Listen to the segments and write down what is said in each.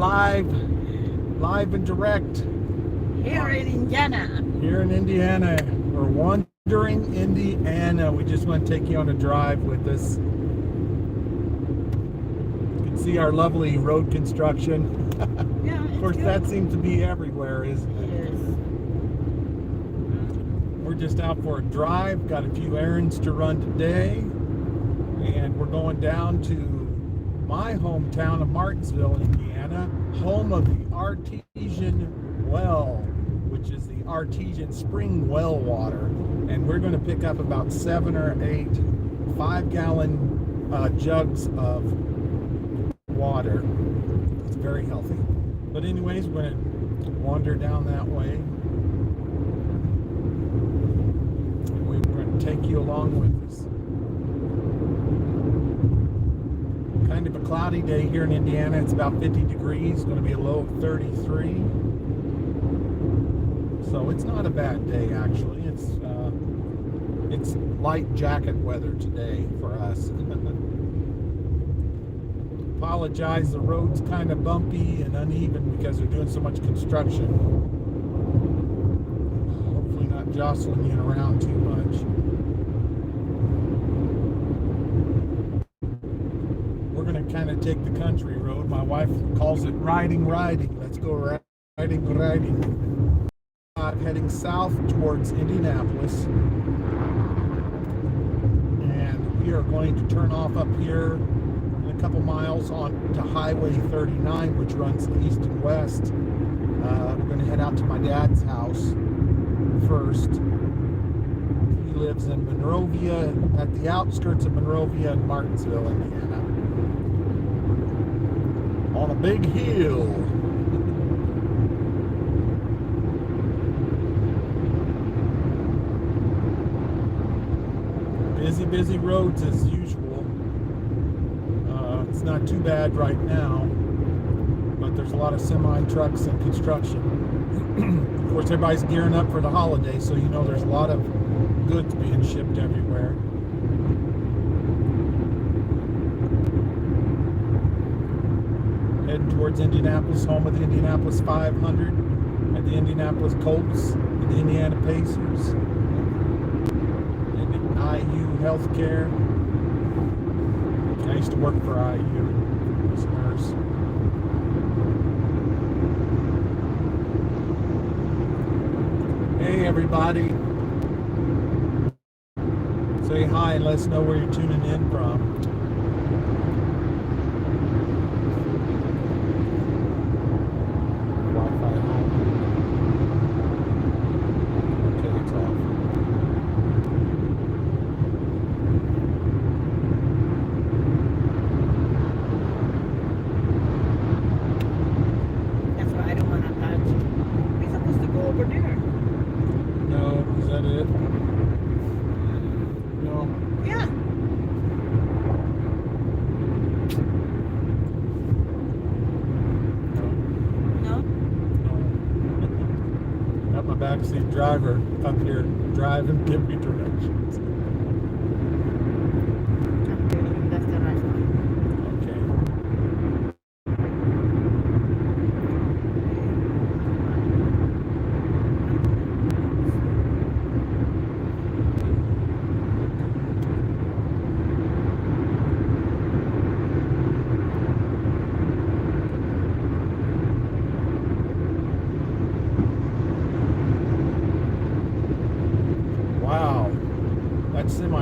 live and direct Here in Indiana. here in Indiana. We're wandering Indiana. We just want to take you on a drive with us. You can see our lovely road construction. Yeah, Of course, that seems to be everywhere, isn't it? It is. We're just out for a drive. Got a few errands to run today. And we're going down to my hometown of Martinsville, Indiana, home of the Artesian Well, which is the artesian spring well water. And we're going to pick up about 7 or 8 5-gallon jugs of water. It's very healthy. But anyways, we're going to wander down that way. And we're going to take you along with us. Kind of a cloudy day here in Indiana. It's about 50 degrees, going to be a low of 33. So it's not a bad day, actually. It's light jacket weather today for us. Apologize, the road's kind of bumpy and uneven because they're doing so much construction. Hopefully not jostling you around too much. We're going to kind of take the country road. My wife calls it riding. Let's go riding. Heading south towards Indianapolis. And we are going to turn off up here in a couple miles on to Highway 39, which runs east and west. We're going to head out to my dad's house first. He lives in Monrovia, at the outskirts of Monrovia and Martinsville, Indiana. On a big hill. Busy roads as usual. It's not too bad right now, but there's a lot of semi-trucks and construction. Of course, everybody's gearing up for the holiday, so you know there's a lot of goods being shipped everywhere. Heading towards Indianapolis, home of the Indianapolis 500, and the Indianapolis Colts, and the Indiana Pacers. IU Healthcare. I used to work for IU as a nurse. Hey everybody. Say hi and let us know where you're tuning in from. Wi-Fi home. Okay, it's off. Backseat driver up here driving, give me directions. That's the right one.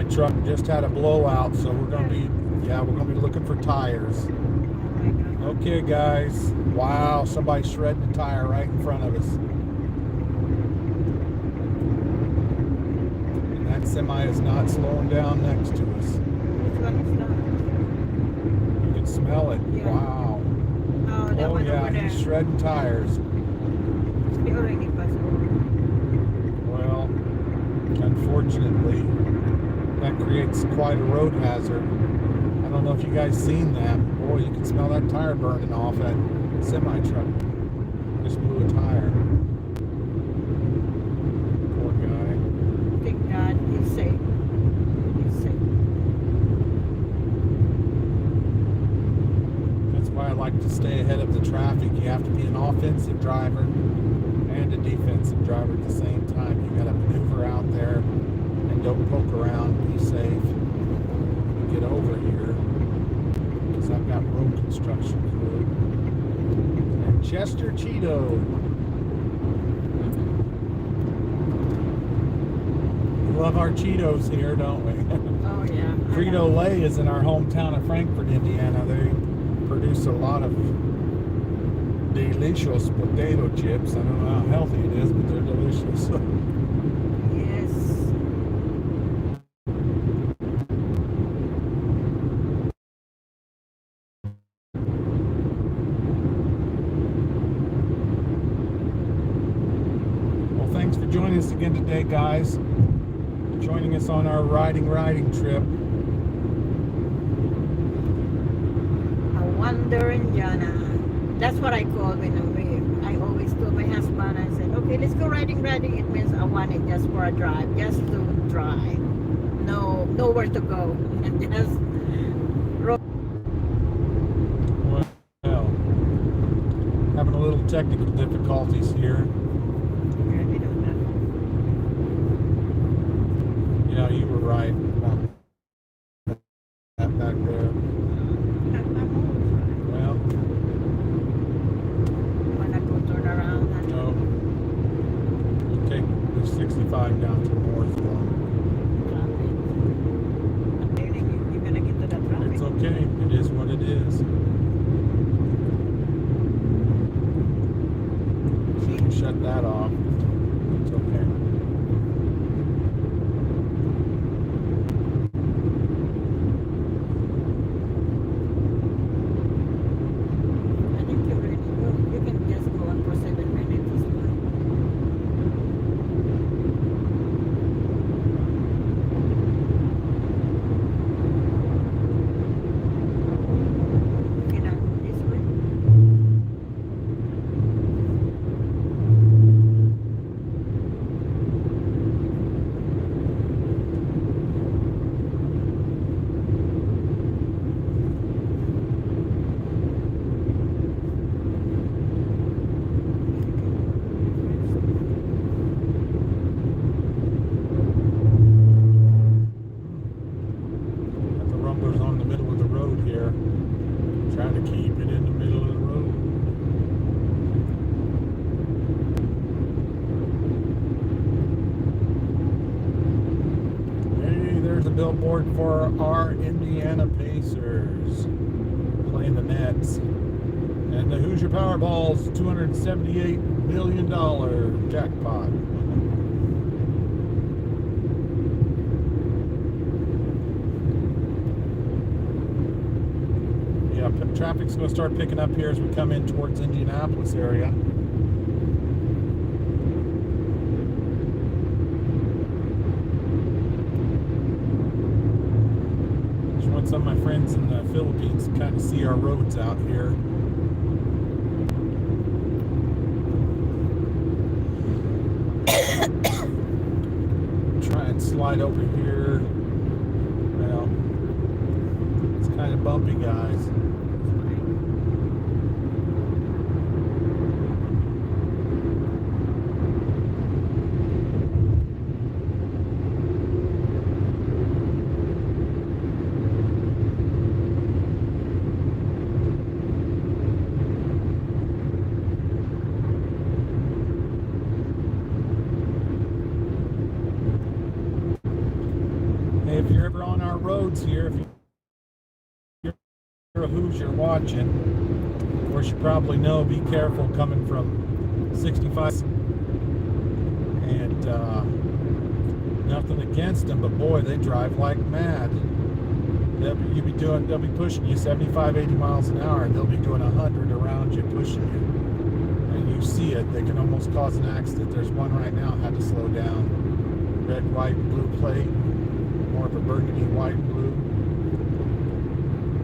Truck just had a blowout, so we're gonna be looking for tires. Okay guys, wow, somebody's shredding a tire right in front of us, and that semi is not slowing down next to us. You can smell it. Yeah. Wow. Oh yeah, he's shredding tires. Well, unfortunately, that creates quite a road hazard. I don't know if you guys seen that. Boy, you can smell that tire burning off that semi-truck. Just blew a tire. Poor guy. Thank God he's safe. He's safe. That's why I like to stay ahead of the traffic, you have to be an offensive driver and a defensive driver at the same time. You got to maneuver out there and don't poke around. Be safe. Get over here because I've got road construction crew. And Chester Cheeto. We love our Cheetos here, don't we? Oh yeah. Frito-Lay is in our hometown of Frankfort, Indiana. They produce a lot of delicious potato chips. I don't know how healthy it is, but they're delicious. Yes. Well, thanks for joining us again today, guys. Joining us on our riding trip. A wander Indiana. That's what I call when I always told my husband, I said, okay, let's go riding. It means I want it just for a drive, just to drive. No, nowhere to go. And just Well, having a little technical difficulties here. Yeah, you were right about that back there. Well, when I go turn around. no. You take the 65 down to Mooresville. I'm telling you, you're gonna get to that traffic. It's okay. It is what it is. You can shut that off. It's okay. I think you're ready. You can just go on for 7 minutes. It's fine. Get out this way. Got the rumblers on the middle of the road here. Trying to keep it in the middle of the road. Hey, there's a billboard for our Indiana Pacers playing the Nets. And the Hoosier Powerball's $278 million jackpot. Yeah, traffic's going to start picking up here as we come in towards Indianapolis area. Just want some of my friends in the Philippines to kind of see our roads out here. Try and slide over here. Well, it's kind of bumpy, guys. Hey, if you're ever on our roads here, if you're a Hoosier watching, of course you probably know, be careful coming from 65. And nothing against them, but boy, they drive like mad. They'll be pushing you 75, 80 miles an hour, and they'll be doing 100 around you, pushing you. And you see it, they can almost cause an accident. There's one right now, had to slow down. Red, white, blue plate. More of a burgundy, white, blue.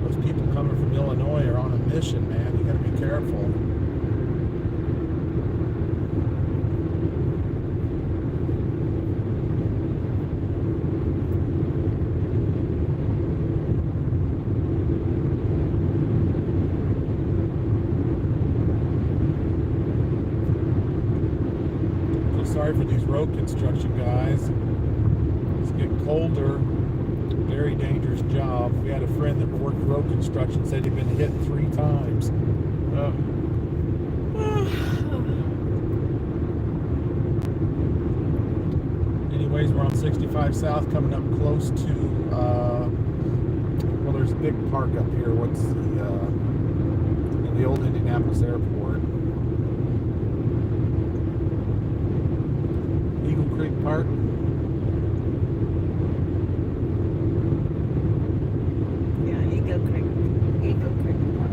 Those people coming from Illinois are on a mission, man. You gotta be careful. sorry for these road construction guys. It's getting colder. Very dangerous job. We had a friend that worked road construction, said he'd been hit 3 times. Anyways, we're on 65 South, coming up close to, well, there's a big park up here. What's the old Indianapolis Airport. Eagle Creek Park. Eagle Creek Park.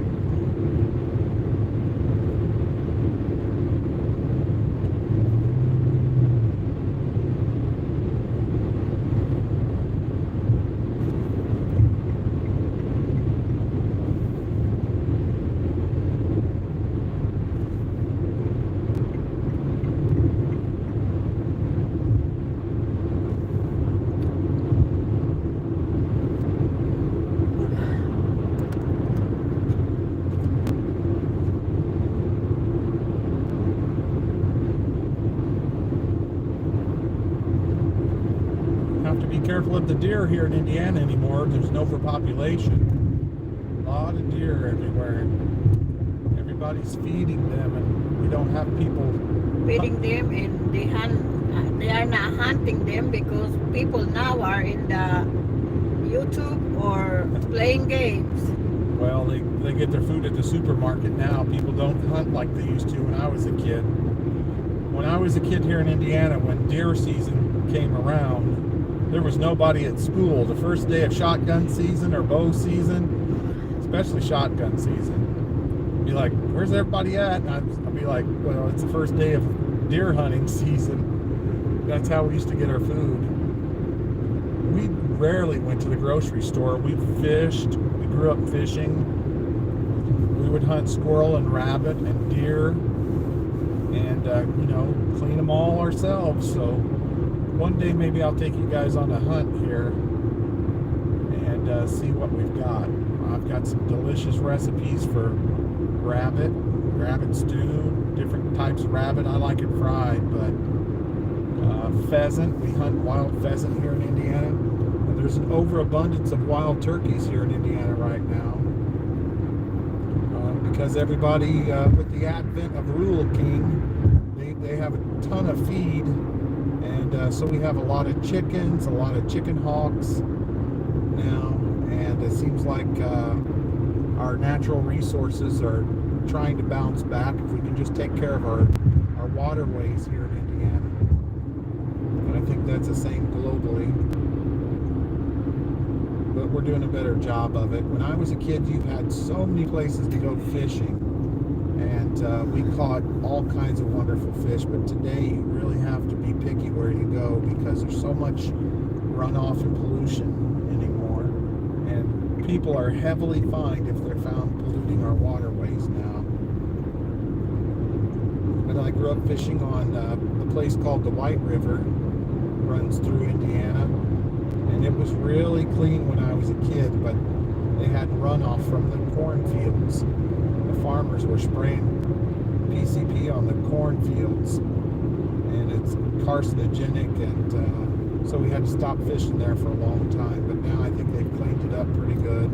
Careful of the deer here in Indiana anymore. There's no overpopulation. A lot of deer everywhere. Everybody's feeding them, and we don't have people Feeding them, and they are not hunting them because people now are in the YouTube or playing games. Well, they get their food at the supermarket now. People don't hunt like they used to when I was a kid. When I was a kid here in Indiana, when deer season came around, there was nobody at school. The first day of shotgun season or bow season, especially shotgun season, be like, where's everybody at? And I'd be like, well, it's the first day of deer hunting season. That's how we used to get our food. We rarely went to the grocery store. We fished. We grew up fishing. We would hunt squirrel and rabbit and deer and, clean them all ourselves. So one day maybe I'll take you guys on a hunt here and see what we've got. I've got some delicious recipes for rabbit stew, different types of rabbit. I like it fried, but pheasant. We hunt wild pheasant here in Indiana. And there's an overabundance of wild turkeys here in Indiana right now. Because everybody, with the advent of Rural King, they have a ton of feed. And so we have a lot of chickens, a lot of chicken hawks now. And it seems like our natural resources are trying to bounce back if we can just take care of our waterways here in Indiana. And I think that's the same globally. But we're doing a better job of it. When I was a kid, you had so many places to go fishing. And we caught all kinds of wonderful fish. But today, you really have to be picky where you go because there's so much runoff and pollution anymore. And people are heavily fined if they're found polluting our waterways now. But I grew up fishing on a place called the White River. Runs through Indiana. And it was really clean when I was a kid, but they had runoff from the cornfields. The farmers were spraying PCP on the cornfields, and it's carcinogenic, and so we had to stop fishing there for a long time. But now I think they've cleaned it up pretty good.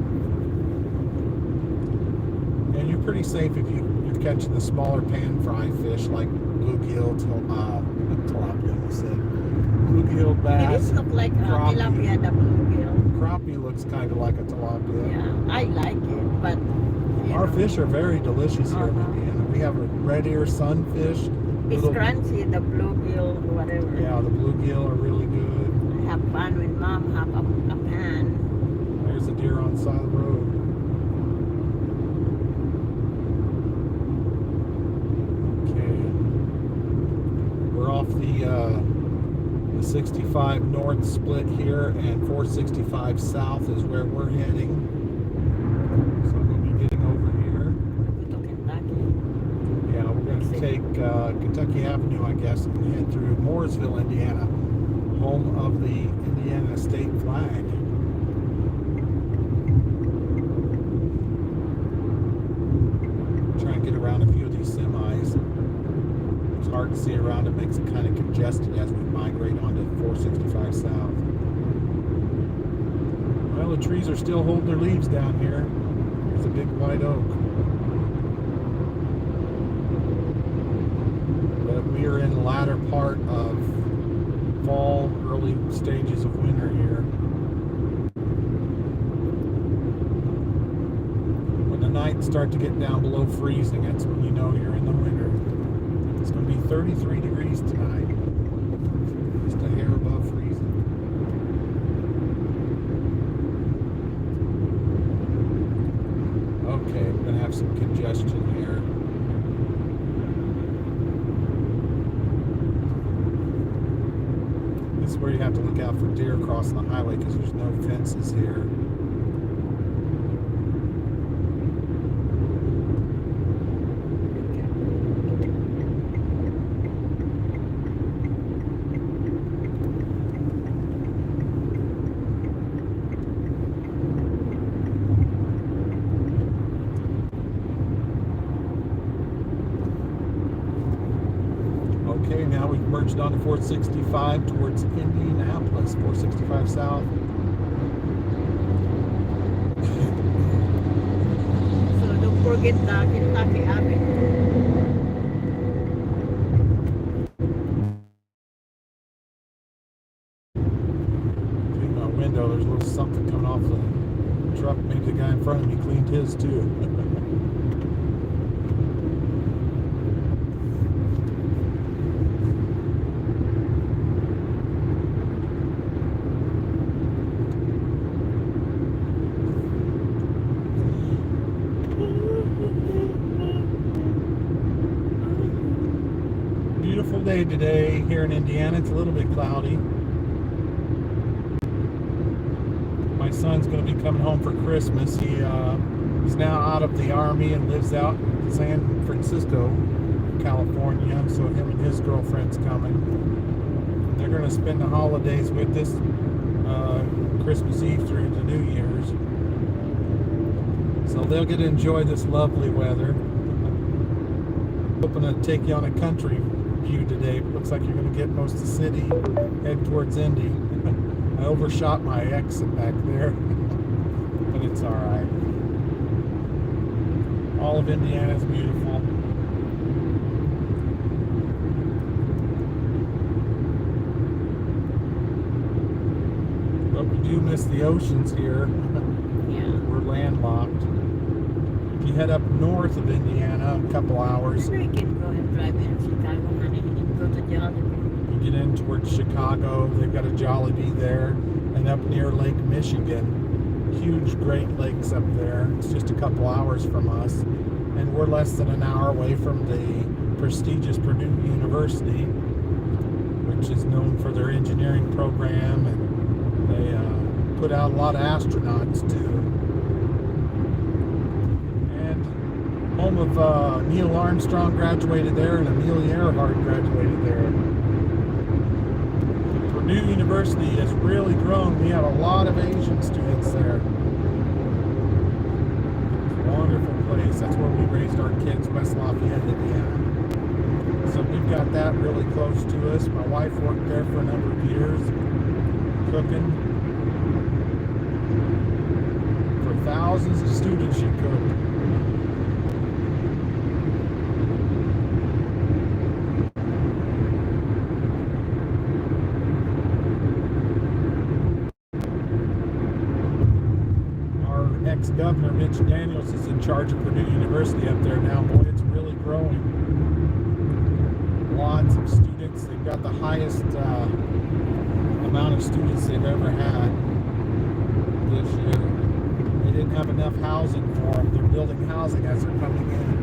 And you're pretty safe if you're catching the smaller pan fry fish like bluegill, tilapia, I said. Bluegill, bass, It looks like tilapia, the bluegill. Crappie looks kind of like a tilapia. Yeah, I like it, but Our fish are very delicious here in Indiana. We have a red ear sunfish. It's crunchy, the bluegill, whatever. Yeah, the bluegill are really good. I have fun when Mom have a pan. There's a deer on the side of the road. Okay. We're off the 65 north split here, and 465 south is where we're heading. So I'm going to be getting over here. To Kentucky. Yeah, we're going to take Kentucky Avenue, I guess, and head through Mooresville, Indiana, home of the Indiana state flag. Try and get around a few of these semis. It's hard emergency around it makes it kind of congested as we migrate onto 465 south. Well, the trees are still holding their leaves down here. There's a big white oak. But we are in the latter part of fall, early stages of winter here. When the nights start to get down below freezing, that's when you know you're in the winter. It's going to be 33 degrees tonight. Just a hair above freezing. Okay, we're going to have some congestion here. This is where you have to look out for deer crossing the highway because there's no fences here. Okay, now we've merged onto 465 towards Indianapolis, 465 south. So don't forget the Kentucky Avenue. Between my window, there's a little something coming off the truck. Maybe the guy in front of me cleaned his too. Beautiful day today here in Indiana. It's a little bit cloudy. My son's going to be coming home for Christmas. He's now out of the Army and lives out in San Francisco, California. So him and his girlfriend's coming. They're going to spend the holidays with us, Christmas Eve through to New Year's. So they'll get to enjoy this lovely weather. Hoping to take you on a country view today, but looks like you're going to get most of the city, head towards Indy. I overshot my exit back there, but it's all right. All of Indiana is beautiful. But we do miss the oceans here. Yeah. We're landlocked. If you head up north of Indiana, a couple hours, You can go and drive in Chicago, honey, and go to Jollibee. you get in towards Chicago. They've got a Jollibee there, and up near Lake Michigan, huge Great Lakes up there. It's just a couple hours from us, and we're less than an hour away from the prestigious Purdue University, which is known for their engineering program, and they put out a lot of astronauts too. And home of Neil Armstrong graduated there, and Amelia Earhart graduated there. Purdue University has really grown. We have a lot of Asian students there. It's a wonderful place. That's where we raised our kids, West Lafayette, Indiana. So we've got that really close to us. My wife worked there for a number of years, cooking. For thousands of students she cooked. Ex-Governor Mitch Daniels is in charge of Purdue University up there now. Boy, it's really growing. Lots of students. They've got the highest amount of students they've ever had this year. They didn't have enough housing for them. They're building housing as they're coming in.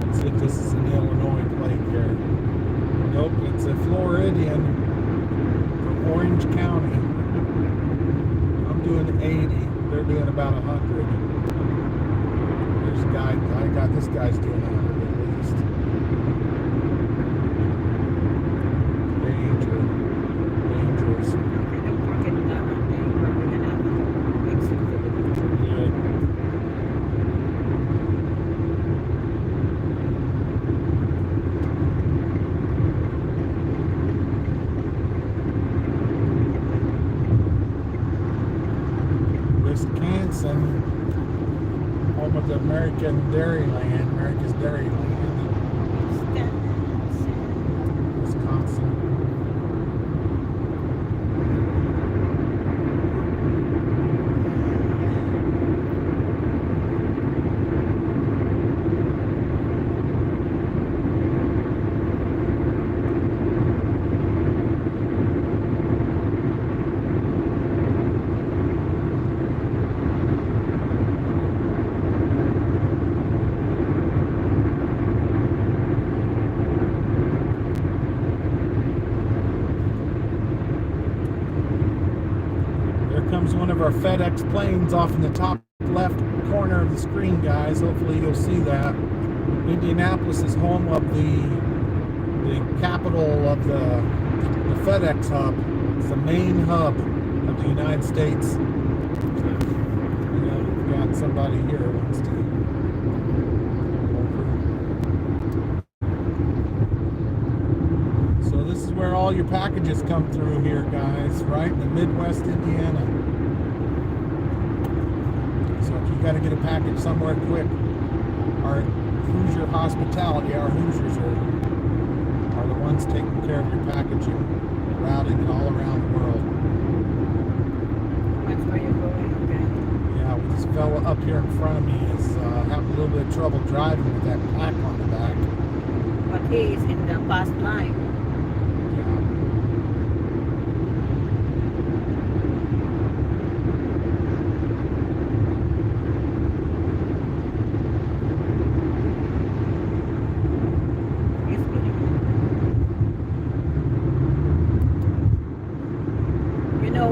Let's see if this is an Illinois plate here. Nope, it's a Floridian from Orange County. I'm doing 80. They're doing about 100. There's a guy, I got this guy's doing 100 at least. Dangerous. Okay, don't forget that one day where we're gonna exit. Good. Wisconsin, home of the America's Dairyland, Wisconsin. Comes one of our FedEx planes off in the top left corner of the screen, guys. Hopefully you'll see that. Indianapolis is home of the capital of the Fedex Hub. It's the main hub of the United States. We've got somebody here who wants to come over. So this is where all your packages come through here, guys, right in the Midwest Indiana. So if you got to get a package somewhere quick, our Hoosier hospitality, our Hoosiers are the ones taking care of your packaging, routing it all around the world. That's where you're going, okay. Yeah, this fella up here in front of me is having a little bit of trouble driving with that pack on the back. But he is in the fast line.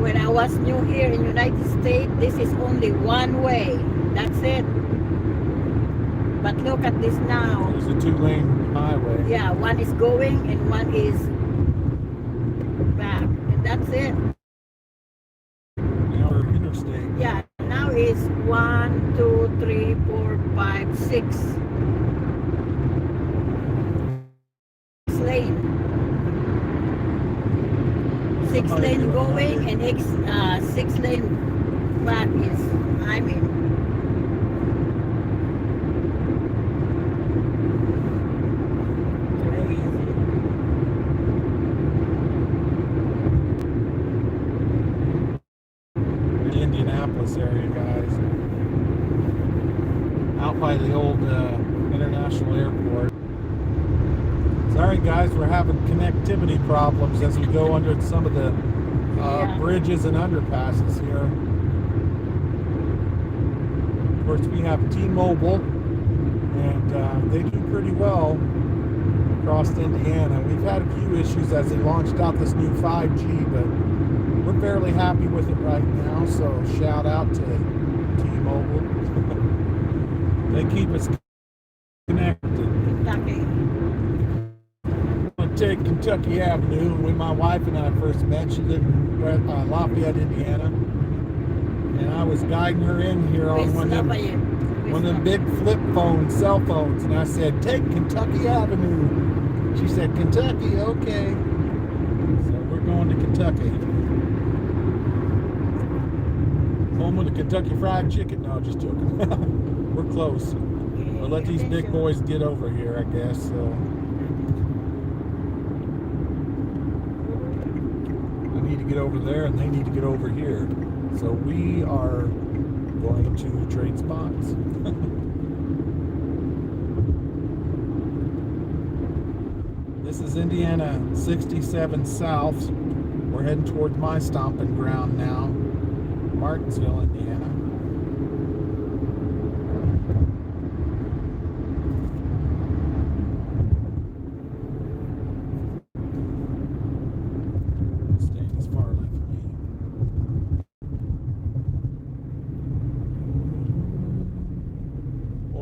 When I was new here in United States, this is only one way. That's it. But look at this now. There's a 2-lane highway. Yeah, one is going and one is back. And that's it. Or interstate. Yeah, now it's 1, 2, 3, 4, 5, 6. 6 lane. 6 lane going and 6 lane back is, I mean. The Indianapolis area, guys. Out by the old international airport. Sorry guys, we're having connectivity problems as we go under some of the bridges and underpasses here. Of course, we have T-Mobile, and they do pretty well across Indiana. We've had a few issues as they launched out this new 5G, but we're fairly happy with it right now, so shout out to T-Mobile. They keep us connected. Take Kentucky Avenue. When my wife and I first met, she lived in Lafayette, Indiana, and I was guiding her in here on one of them big flip phone cell phones, and I said, "Take Kentucky Avenue." She said, "Kentucky, okay." So we're going to Kentucky. Home of the Kentucky Fried Chicken. No, just joking. We're close. We'll let these big boys get over here, I guess. So. Need to get over there and they need to get over here, so we are going to trade spots. This is Indiana 67 South. We're heading towards my stomping ground now, Martinsville, Indiana.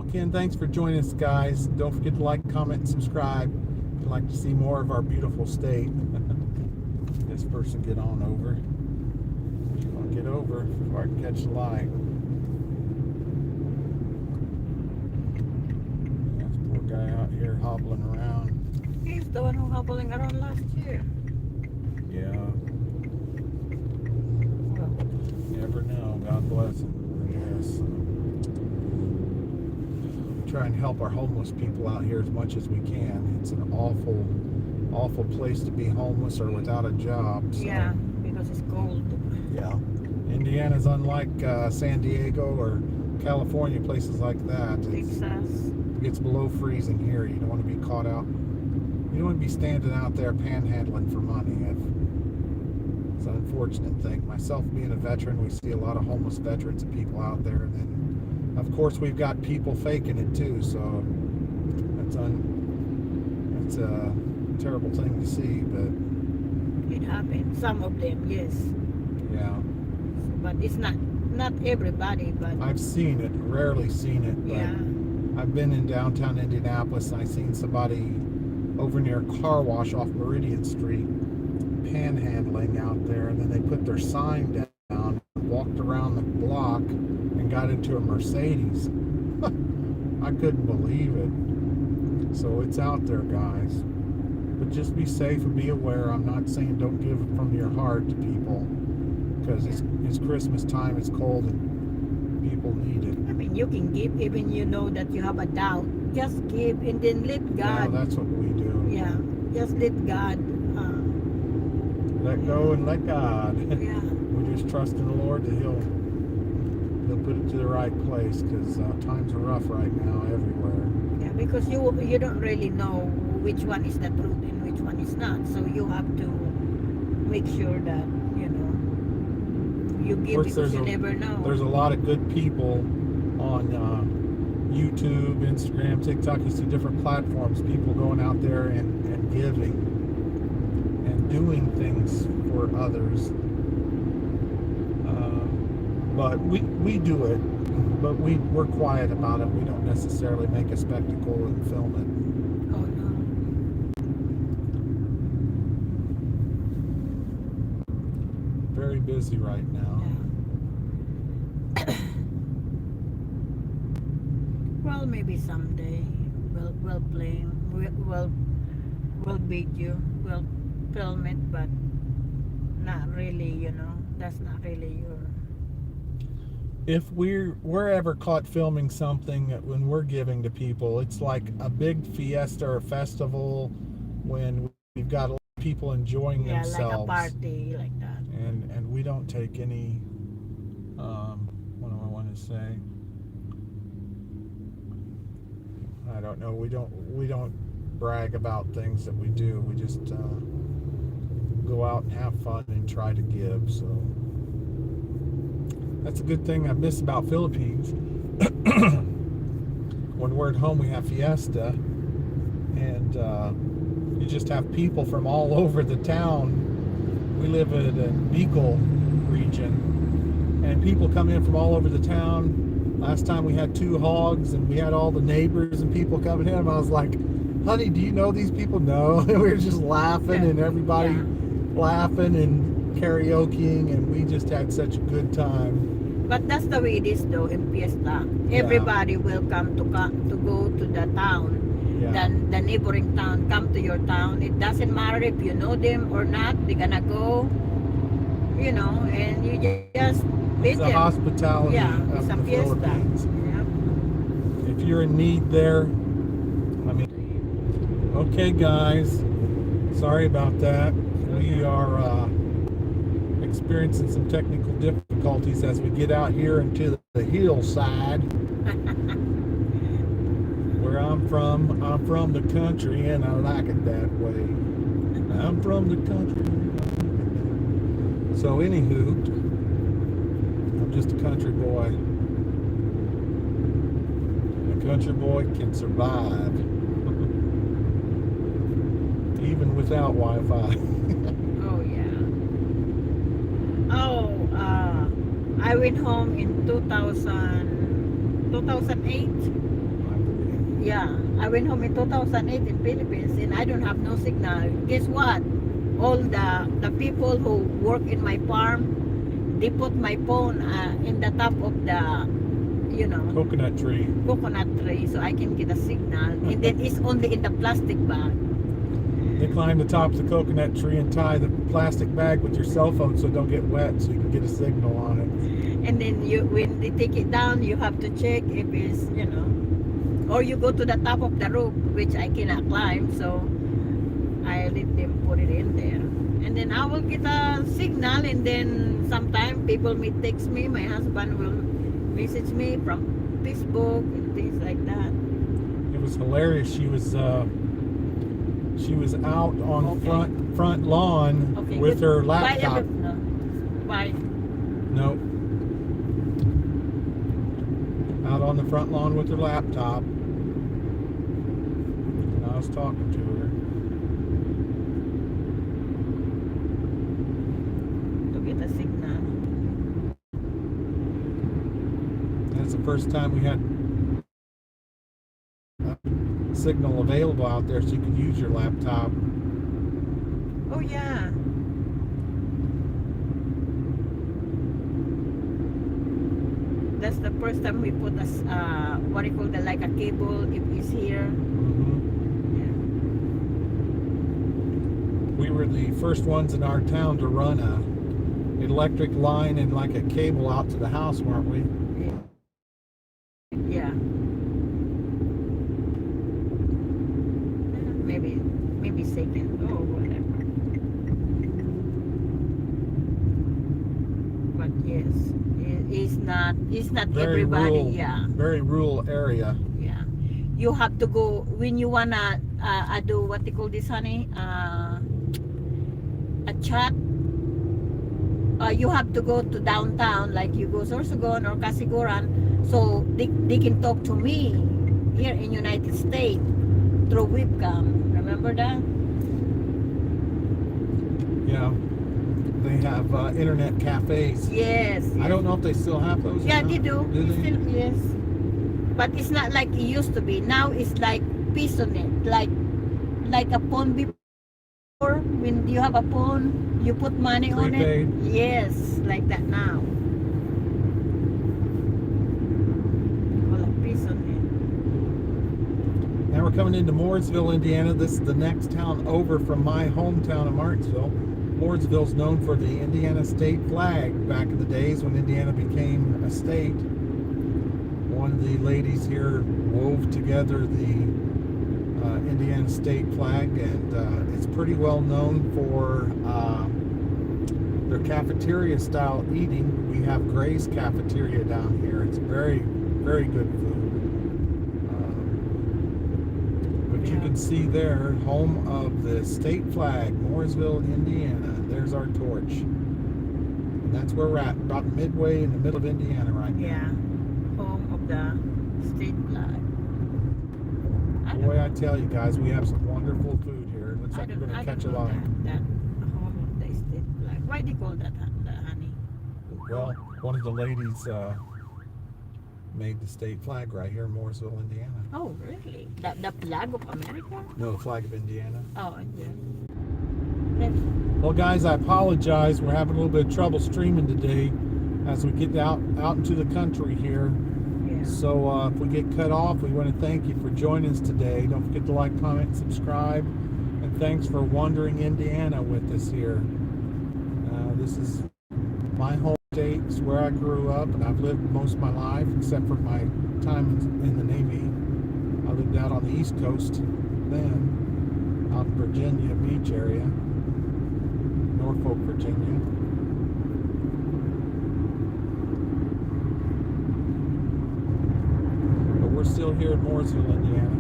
Again, thanks for joining us, guys. Don't forget to like, comment, and subscribe if you'd like to see more of our beautiful state. This person get on over. I'll get over before I can catch the light. This poor guy out here hobbling around. He's the one who hobbling around last year. Yeah. Never know. God bless him. Yes. try and help our homeless people out here as much as we can. It's an awful place to be homeless or without a job. So, Yeah, because it's cold. yeah. Indiana's unlike San Diego or California, places like that. Texas. It gets below freezing here. You don't want to be caught out. You don't want to be standing out there panhandling for money. It's an unfortunate thing. Myself being a veteran, we see a lot of homeless veterans and people out there. And then, of course, we've got people faking it too. So it's a terrible thing to see. But It happens. Some of them, yes. yeah, But it's not everybody, but I've seen it. Rarely seen it. But yeah. I've been in downtown Indianapolis and I seen somebody over near a car wash off Meridian Street panhandling out there, and then they put their sign down, walked around the block, and got into a Mercedes. I couldn't believe it. So it's out there, guys. But just be safe and be aware. I'm not saying don't give from your heart to people, because it's Christmas time, it's cold, and people need it. I mean, you can give even you know that you have a doubt. Just give and then let Yeah, God. that's what we do. Yeah, just let God. Let go and let God. Yeah. We just trust in the Lord that He'll put it to the right place, because times are rough right now everywhere. Yeah, because you don't really know which one is the truth and which one is not. So you have to make sure that you give, because you never know. There's a lot of good people on YouTube, Instagram, TikTok. You see different platforms, people going out there and giving and doing things for others. But we do it, but we're quiet about it. We don't necessarily make a spectacle and film it. Oh no. Very busy right now. Yeah. Well, maybe someday we'll play, we'll beat you, we'll film it, but not really. That's not really your. If we're ever caught filming something when we're giving to people, it's like a big fiesta or festival when we've got a lot of people enjoying themselves. Like a party like that. And we don't take any, what do I want to say? I don't know. We don't brag about things that we do. We just go out and have fun and try to give. So that's a good thing I miss about Philippines. When we're at home, we have fiesta, and you just have people from all over the town. We live in a Bicol region, and people come in from all over the town. Last time we had 2 hogs, and we had all the neighbors and people coming in. I was like, honey, do you know these people? No. And we were just laughing, and everybody laughing and karaokeing, and we just had such a good time. But that's the way it is though in Fiesta. Everybody will come to go to the town. Yeah. The neighboring town come to your town. It doesn't matter if you know them or not. They're gonna go, and you just meet It's the them. hospitality of it's a the fiesta. Philippines. Yeah. If you're in need there, I mean, okay, guys, sorry about that. We are experiencing some technical difficulties as we get out here into the hillside. Where I'm from the country, and I like it that way. I'm from the country. So anywho, I'm just a country boy. A country boy can survive even without Wi-Fi. Oh yeah. I went home in 2008. Yeah, I went home in 2008 in Philippines, and I don't have no signal. Guess what? All the people who work in my farm, they put my phone in the top of the, Coconut tree, so I can get a signal. And then it's only in the plastic bag. They climb the top of the coconut tree and tie the plastic bag with your cell phone so it don't get wet, so you can get a signal on it. And then when they take it down, you have to check if it's, Or you go to the top of the roof, which I cannot climb, so I let them put it in there. And then I will get a signal, and then sometimes people may text me. My husband will message me from Facebook and things like that. It was hilarious. She was out on Okay. front lawn Okay, with good. her Bye, laptop. no. Bye. No. Out on the front lawn with her laptop. And I was talking to her. To get a signal. That's the first time we had a signal available out there so you could use your laptop. Oh yeah. That's the first time we put us what do you call that, like a cable if it's here. Mhm. Yeah. We were the first ones in our town to run a electric line and like a cable out to the house, weren't we? Yeah. Maybe second or whatever. But yes, it's not Very everybody. rural, Yeah. very rural area. Yeah. You have to go when you wanna do what they call this, honey, a chat. You have to go to downtown, like you go Sorsogon or Casiguran, so they can talk to me here in United States through webcam. Remember that? Yeah, they have internet cafes. Yes. I don't know if they still have those. Yeah, or not. they do. Do It's they? still, yes. But it's not like it used to be. Now it's like piece on it, like a phone before. When you have a phone, you put money on it. Prepaid. Yes, like that now. Well, a piece on Now we're coming into Mooresville, Indiana. This is the next town over from my hometown of Martinsville. Mooresville's known for the Indiana state flag back in the days when Indiana became a state. One of the ladies here wove together the Indiana state flag, and it's pretty well known for their cafeteria style eating. We have Gray's Cafeteria down here. It's very, very good food. But you Yeah. can see there, home of the state flag, Mooresville, Indiana. There's our torch. And that's where we're at, about midway in the middle of Indiana right now. Yeah, home of the state flag. Boy, I tell you guys, we have some wonderful food here. It looks like we're going to catch a know line. that home of the state flag. Why do you call that, honey? Well, one of the ladies made the state flag right here in Mooresville, Indiana. Oh, really? The flag of America? No, the flag of Indiana. Oh, yeah. Well, guys, I apologize. We're having a little bit of trouble streaming today as we get out into the country here. Yeah. So if we get cut off, we want to thank you for joining us today. Don't forget to like, comment, subscribe, and thanks for wandering Indiana with us here. This is my home state. It's where I grew up, and I've lived most of my life, except for my time in the Navy. I lived out on the East Coast then, out in Virginia Beach area, Norfolk, Virginia. But we're still here in Mooresville, Indiana.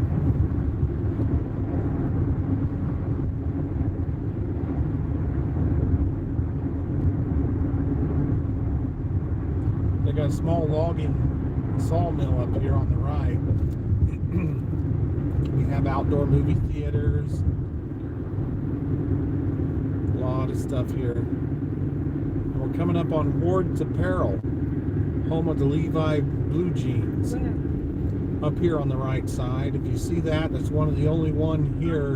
They got a small logging sawmill up here on the right. We have outdoor movie theaters. A lot of stuff here. And we're coming up on Ward's Apparel, home of the Levi Blue Jeans. Where? Up here on the right side. If you see that, it's one of the only one here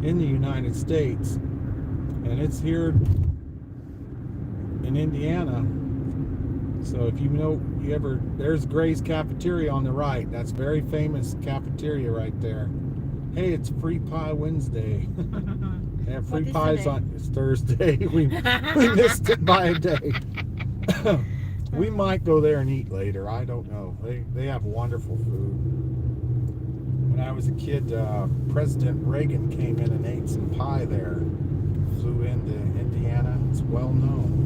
in the United States. And it's here in Indiana. So if you know, there's Gray's Cafeteria on the right. That's very famous cafeteria right there. Hey, it's Free Pie Wednesday. They have free What is pies today? on. It's Thursday. we missed it by a day. We might go there and eat later. I don't know. They have wonderful food. When I was a kid, President Reagan came in and ate some pie there. Flew into Indiana. It's well known.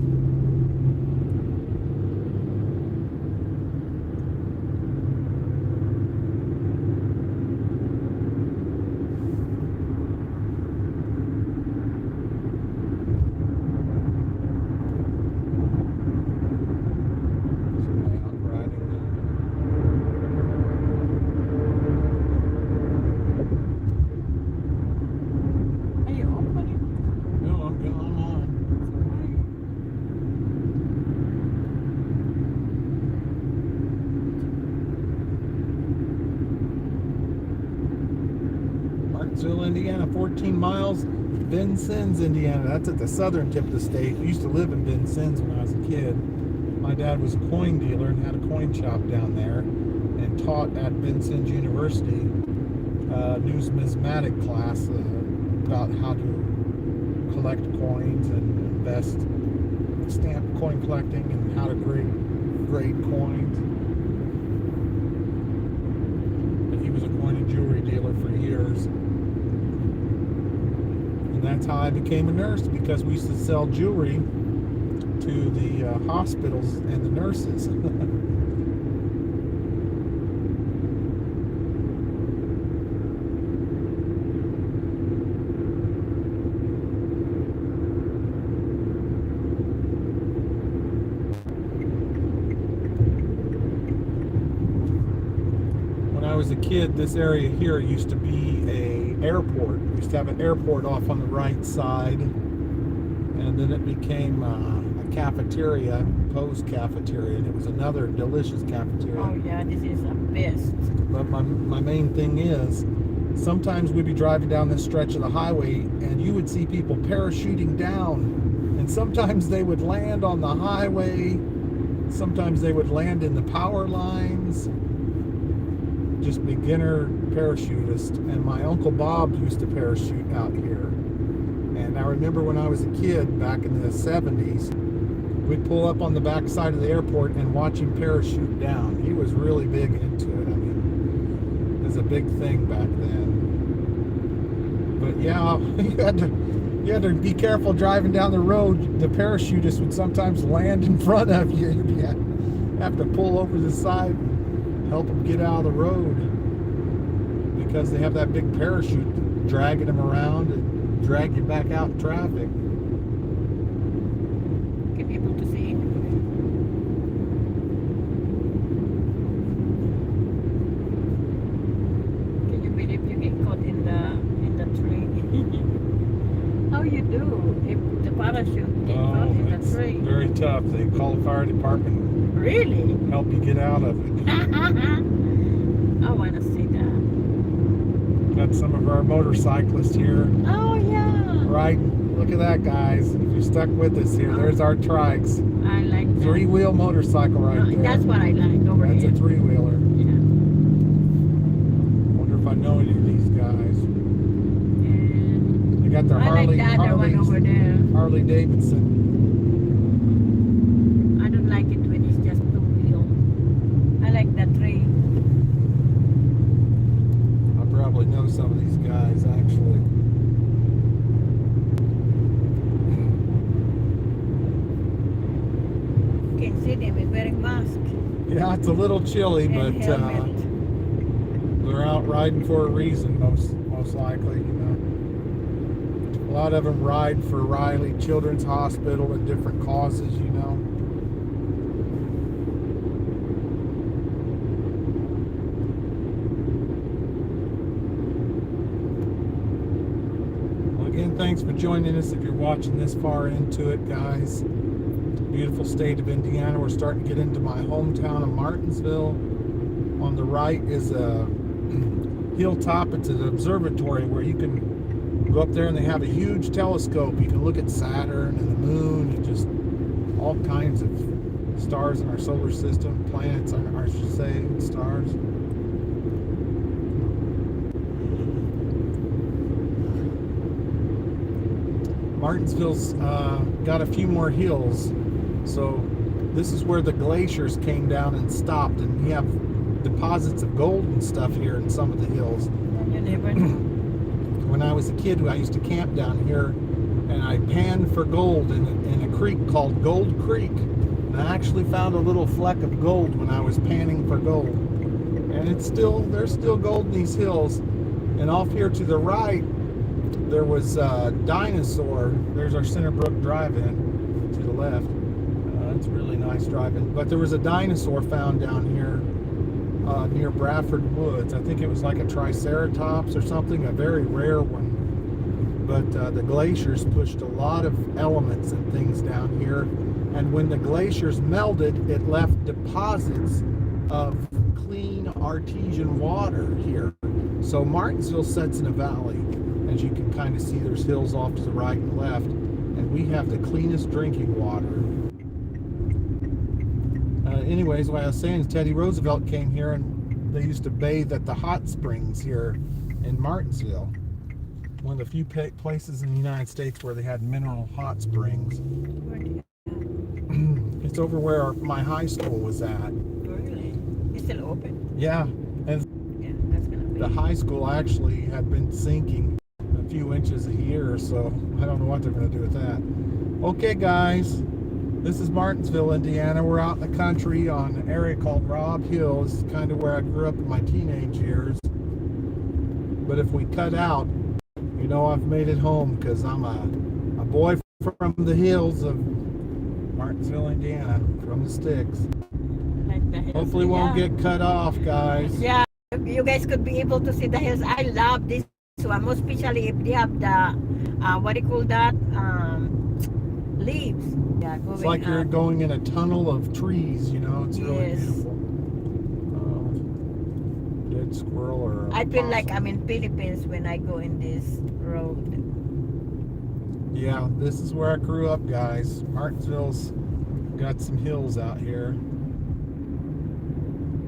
Martinsville, Indiana, 14 miles. Vincennes, Indiana. That's at the southern tip of the state. I used to live in Vincennes when I was a kid. My dad was a coin dealer and had a coin shop down there and taught at Vincennes University numismatic class about how to collect coins and invest, stamp coin collecting, and how to grade coins. But he was a coin and jewelry dealer for years. And that's how I became a nurse, because we used to sell jewelry to the hospitals and the nurses. When I was a kid, this area here used to be an airport. We used to have an airport off on the right side, and then it became a cafeteria, Poe's Cafeteria, and it was another delicious cafeteria. Oh yeah, this is the best. But my main thing is, sometimes we'd be driving down this stretch of the highway and you would see people parachuting down, and sometimes they would land on the highway, sometimes they would land in the power lines. Just beginner parachutist. And my Uncle Bob used to parachute out here. And I remember when I was a kid back in the 70s, we'd pull up on the back side of the airport and watch him parachute down. He was really big into it. I mean, it was a big thing back then. But yeah, you had to be careful driving down the road. The parachutist would sometimes land in front of you. You'd have to pull over the side, help them get out of the road, because they have that big parachute dragging them around and drag you back out in traffic. Get people to see. Can you believe you get caught in the tree? How you do if the parachute gets caught in the tree? Very tough. They call the fire department. Really? Help you get out of it. I want to see that. Got some of our motorcyclists here. Oh yeah. Right. Look at that, guys. If you're stuck with us here, there's our trikes. I like that. Three-wheel motorcycle right there. That's what I like over That's here. a three-wheeler. Yeah. Wonder if I know any of these guys. And They got their I like the other one over there. Harley Davidson. I don't like it when it's just two wheel. I like the three. I probably know some of these guys, actually. You can see them with wearing mask Yeah, it's a little chilly, and but helmet. they're out riding for a reason, most likely, you know. A lot of them ride for Riley Children's Hospital and different causes, you know. Well, again, thanks for joining us if you're watching this far into it, guys. Beautiful state of Indiana. We're starting to get into my hometown of Martinsville. On the right is a hilltop. It's an observatory where you can go up there, and they have a huge telescope. You can look at Saturn and the moon and just all kinds of stars in our solar system, planets, I should say, stars. Martinsville's got a few more hills. So this is where the glaciers came down and stopped, and you have deposits of gold and stuff here in some of the hills. You never know. When I was a kid, I used to camp down here, and I panned for gold in a creek called Gold Creek. And I actually found a little fleck of gold when I was panning for gold. And there's still gold in these hills. And off here to the right, there was a dinosaur. There's our Centerbrook Drive-In to the left. It's really nice driving. But there was a dinosaur found down here near Bradford Woods. I think it was like a Triceratops or something, a very rare one. But the glaciers pushed a lot of elements and things down here. And when the glaciers melted, it left deposits of clean artesian water here. So Martinsville sits in a valley. As you can kind of see, there's hills off to the right and left. And we have the cleanest drinking water. Anyways, what I was saying is Teddy Roosevelt came here and they used to bathe at the hot springs here in Martinsville. One of the few places in the United States where they had mineral hot springs. It's over where my high school was at. Really? It's still open? Yeah. And Yeah, that's gonna be. the high school actually had been sinking a few inches a year, so I don't know what they're going to do with that. Okay, guys. This is Martinsville, Indiana. We're out in the country on an area called Robb Hill. This is kind of where I grew up in my teenage years. But if we cut out, you know I've made it home because I'm a boy from the hills of Martinsville, Indiana, from the sticks. Like the hills. Hopefully won't get cut off, guys. Yeah, you guys could be able to see the hills. I love this one, most especially if they have the, what do you call that? Leaves. Yeah, It's like you're going in a tunnel of trees, you know. It's really Yes. beautiful. Dead squirrel or a I feel like possum. I'm in Philippines when I go in this road. Yeah, this is where I grew up, guys. Martinsville's got some hills out here.